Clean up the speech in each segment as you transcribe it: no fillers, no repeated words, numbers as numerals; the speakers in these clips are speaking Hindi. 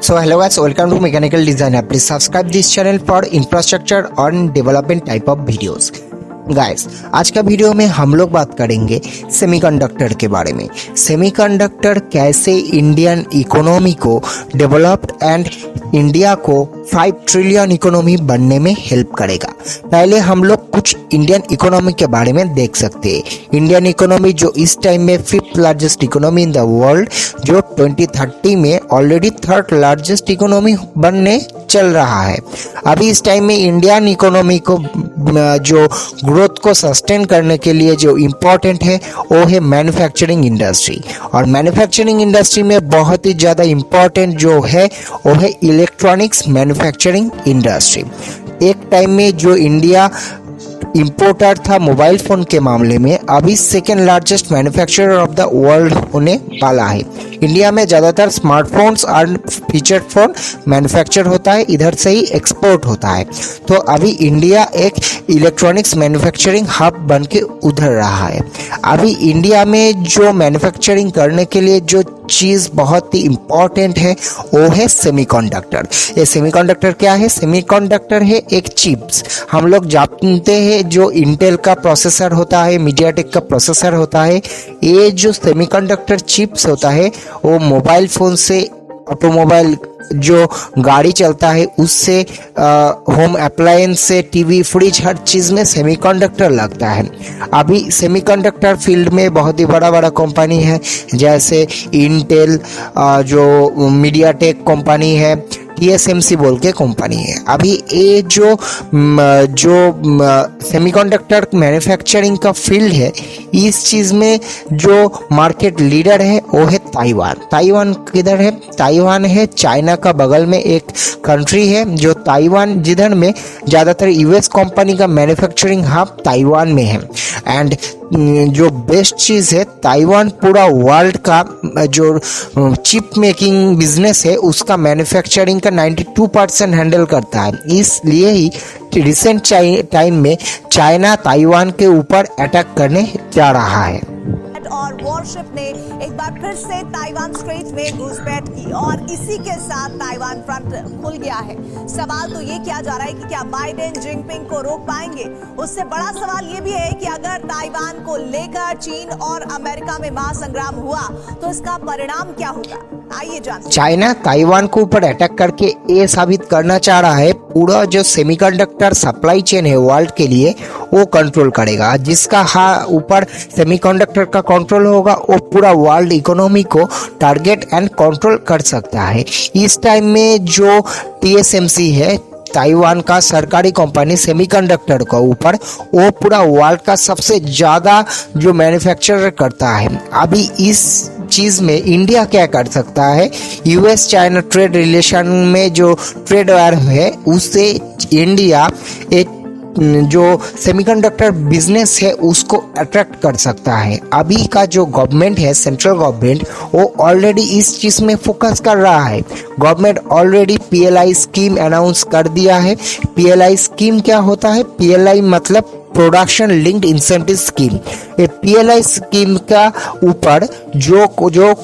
So hello guys, welcome to Mechanical Designer. Please subscribe this channel for infrastructure and development type of videos. Guys, आज का वीडियो में हम लोग बात करेंगे सेमीकंडक्टर के बारे में। सेमीकंडक्टर कैसे इंडियन इकोनॉमी को डेवलप्ड एंड इंडिया को 5 ट्रिलियन इकोनॉमी बनने में हेल्प करेगा। पहले हम लोग कुछ इंडियन इकोनॉमी के बारे में देख सकते हैं। इंडियन इकोनॉमी जो इस टाइम में 5th largest economy in the world, जो 2030 में ऑलरेडी 3rd लार्जेस्ट इकोनॉमी बनने चल रहा है। अभी इस टाइम में इंडियन इकोनॉमी को जो ग्रोथ को सस्टेन करने के लिए जो इम्पोर्टेंट है वो है मैन्युफैक्चरिंग इंडस्ट्री। और मैन्युफैक्चरिंग इंडस्ट्री में बहुत ही ज़्यादा इम्पोर्टेंट जो है वो है इलेक्ट्रॉनिक्स मैन्युफैक्चरिंग इंडस्ट्री। एक टाइम में जो इंडिया इंपोर्टर था मोबाइल फ़ोन के मामले में, अभी 2nd largest manufacturer of the world होने वाला है। इंडिया में ज़्यादातर स्मार्टफोन्स और फीचर फोन मैन्युफैक्चर होता है, इधर से ही एक्सपोर्ट होता है। तो अभी इंडिया एक इलेक्ट्रॉनिक्स मैन्युफैक्चरिंग हब बन के उभर रहा है। अभी इंडिया में जो मैन्युफैक्चरिंग करने के लिए जो चीज़ बहुत ही इम्पॉर्टेंट है वो है सेमीकंडक्टर। ये सेमीकंडक्टर क्या है? सेमीकंडक्टर है एक चिप्स। हम लोग जानते हैं जो इंटेल का प्रोसेसर होता है, मीडियाटेक का प्रोसेसर होता है। ये जो सेमीकंडक्टर चिप्स होता है वो मोबाइल फ़ोन से, ऑटोमोबाइल जो गाड़ी चलता है उससे, होम अप्लायंस से, टीवी, फ्रिज, हर चीज़ में सेमीकंडक्टर लगता है। अभी सेमीकंडक्टर फील्ड में बहुत ही बड़ा बड़ा कंपनी है, जैसे इंटेल, जो मीडियाटेक कंपनी है, TSMC बोल के कंपनी है। अभी ये जो सेमीकंडक्टर मैन्युफैक्चरिंग का फील्ड है, इस चीज़ में जो मार्केट लीडर है वो है ताइवान। ताइवान किधर है? ताइवान है चाइना का बगल में एक कंट्री है, जो ताइवान जिधर में ज़्यादातर US कंपनी का मैन्युफैक्चरिंग हब ताइवान में है। एंड जो बेस्ट चीज़ है, ताइवान पूरा वर्ल्ड का जो चिप मेकिंग बिजनेस है उसका मैन्युफैक्चरिंग का 92% हैंडल करता है। इसलिए ही रिसेंट टाइम में चाइना ताइवान के ऊपर अटैक करने जा रहा है। और वॉरशिप ने एक बार फिर से ताइवान स्ट्रेट में घुसपैठ की और इसी के साथ ताइवान फ्रंट खुल गया है। सवाल तो ये किया जा रहा है कि क्या बाइडेन जिनपिंग को रोक पाएंगे? उससे बड़ा सवाल ये भी है कि अगर ताइवान को लेकर चीन और अमेरिका में महासंग्राम हुआ तो इसका परिणाम क्या होगा? आइए जानते हैं। चाइना ताइवान के ऊपर अटैक करके ये साबित करना चाह रहा है पूरा जो सेमीकंडक्टर सप्लाई चेन है वर्ल्ड के लिए वो कंट्रोल करेगा। जिसका ऊपर सेमीकंडक्टर का कंट्रोल होगा वो पूरा वर्ल्ड इकोनॉमी को टारगेट एंड कंट्रोल कर सकता है। इस टाइम में जो TSMC है, ताइवान का सरकारी कंपनी सेमीकंडक्टर का ऊपर, वो पूरा वर्ल्ड का सबसे ज़्यादा जो मैन्युफैक्चरर करता है। अभी इस चीज़ में इंडिया क्या कर सकता है? US चाइना ट्रेड रिलेशन में जो ट्रेड वार है उससे इंडिया एक जो सेमीकंडक्टर बिजनेस है उसको अट्रैक्ट कर सकता है। अभी का जो गवर्नमेंट है, सेंट्रल गवर्नमेंट, वो ऑलरेडी इस चीज़ में फोकस कर रहा है। Government already PLI scheme announce कर दिया है। PLI स्कीम क्या होता है? PLI मतलब प्रोडक्शन लिंक्ड इंसेंटिव स्कीम। ये PLI स्कीम का ऊपर जो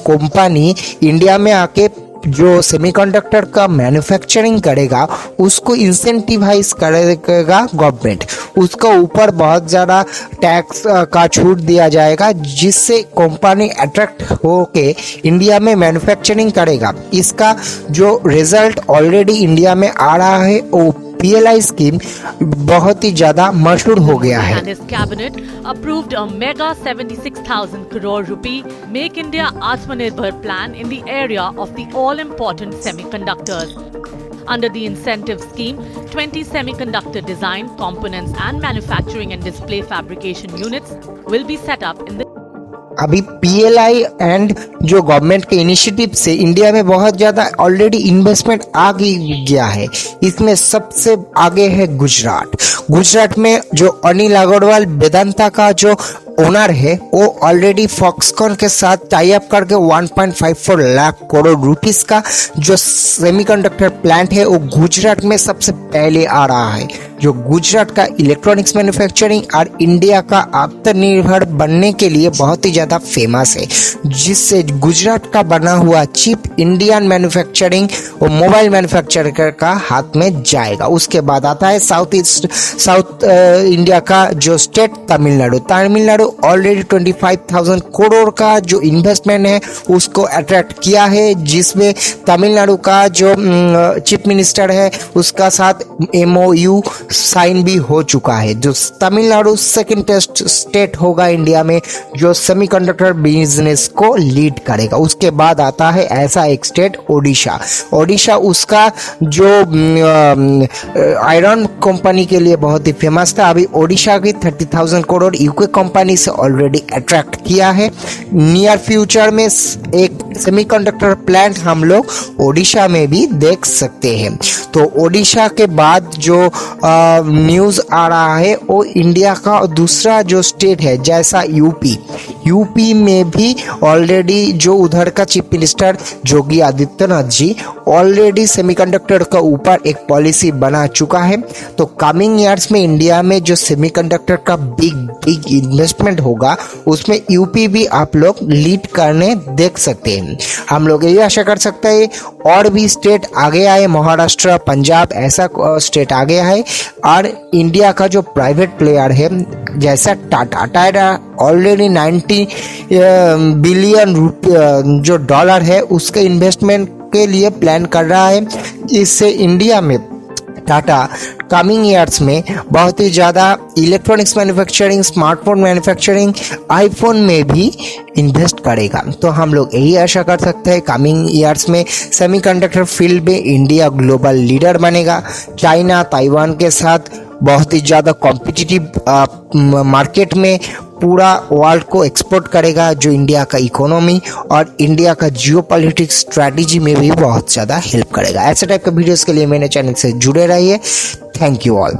कंपनी इंडिया में आके जो सेमीकंडक्टर का मैन्युफैक्चरिंग करेगा उसको इंसेंटिवाइज करेगा गवर्नमेंट। उसका ऊपर बहुत ज़्यादा टैक्स का छूट दिया जाएगा, जिससे कंपनी अट्रैक्ट होके इंडिया में मैन्युफैक्चरिंग करेगा। इसका जो रिजल्ट ऑलरेडी इंडिया में आ रहा है वो PLI स्कीम बहुत ही ज्यादा मशहूर हो गया है। And his cabinet approved a mega 76,000 crore rupee Make India Atmanirbhar plan in the area of the all-important semiconductors. Under the incentive scheme, 20 semiconductor design, components and manufacturing and display fabrication units will be set up in the अभी PLI एंड जो गवर्नमेंट के इनिशिएटिव से इंडिया में बहुत ज़्यादा ऑलरेडी इन्वेस्टमेंट आ गया है। इसमें सबसे आगे है गुजरात। गुजरात में जो अनिल अग्रवाल वेदांता का जो ओनर है वो ऑलरेडी फॉक्सकॉन के साथ टाई अप करके 1.54 लाख करोड़ रुपीस का जो सेमीकंडक्टर प्लांट है वो गुजरात में सबसे पहले आ रहा है, जो गुजरात का इलेक्ट्रॉनिक्स मैन्युफैक्चरिंग और इंडिया का आत्मनिर्भर बनने के लिए बहुत ही ज़्यादा फेमस है, जिससे गुजरात का बना हुआ चिप इंडियन मैन्युफैक्चरिंग और मोबाइल मैन्युफैक्चरर का हाथ में जाएगा। उसके बाद आता है साउथ इंडिया का जो स्टेट तमिलनाडु ऑलरेडी 25,000 करोड़ का जो इन्वेस्टमेंट है उसको अट्रैक्ट किया है, जिसमें तमिलनाडु का जो चीफ मिनिस्टर है उसका साथ MOU साइन भी हो चुका है। जो तमिलनाडु सेकंड स्टेट होगा इंडिया में जो सेमीकंडक्टर बिजनेस को लीड करेगा। उसके बाद आता है ऐसा एक स्टेट ओडिशा उसका जो आयरन कंपनी के लिए बहुत ही फेमस था। अभी ओडिशा की 30,000 करोड़ यूके कंपनी से ऑलरेडी अट्रैक्ट किया है। नियर फ्यूचर में एक सेमीकंडक्टर प्लांट हम लोग ओडिशा में भी देख सकते हैं। तो ओडिशा के बाद जो न्यूज़ आ रहा है वो इंडिया का दूसरा जो स्टेट है जैसा यूपी में भी ऑलरेडी जो उधर का chief minister Yogi Adityanath ji already semiconductor का ऊपर एक पॉलिसी बना चुका है। तो कमिंग ईयर्स में इंडिया में जो सेमीकंडक्टर का बिग इन्वेस्टमेंट होगा उसमें यूपी भी आप लोग लीड करने देख सकते हैं। हम लोग यही आशा कर सकते हैं और भी स्टेट आगे आए, महाराष्ट्र, पंजाब ऐसा स्टेट आगे आए और इंडिया का जो प्राइवेट प्लेयर है जैसा टाटा ऑलरेडी 90 बिलियन जो डॉलर है उसके इन्वेस्टमेंट के लिए प्लान कर रहा है। इससे इंडिया में टाटा कमिंग ईयर्स में बहुत ही ज़्यादा electronics manufacturing, smartphone manufacturing, iPhone में भी इन्वेस्ट करेगा। तो हम लोग यही आशा कर सकते हैं कमिंग ईयर्स में सेमीकंडक्टर फील्ड में इंडिया ग्लोबल लीडर बनेगा। चाइना ताइवान के साथ बहुत ही ज़्यादा कॉम्पिटिटिव मार्केट में पूरा वर्ल्ड को एक्सपोर्ट करेगा, जो इंडिया का इकोनॉमी और इंडिया का जियोपॉलिटिक्स स्ट्रैटेजी में भी बहुत ज़्यादा हेल्प करेगा। ऐसे टाइप के वीडियोस के लिए मेरे चैनल से जुड़े रहिए। Thank you all.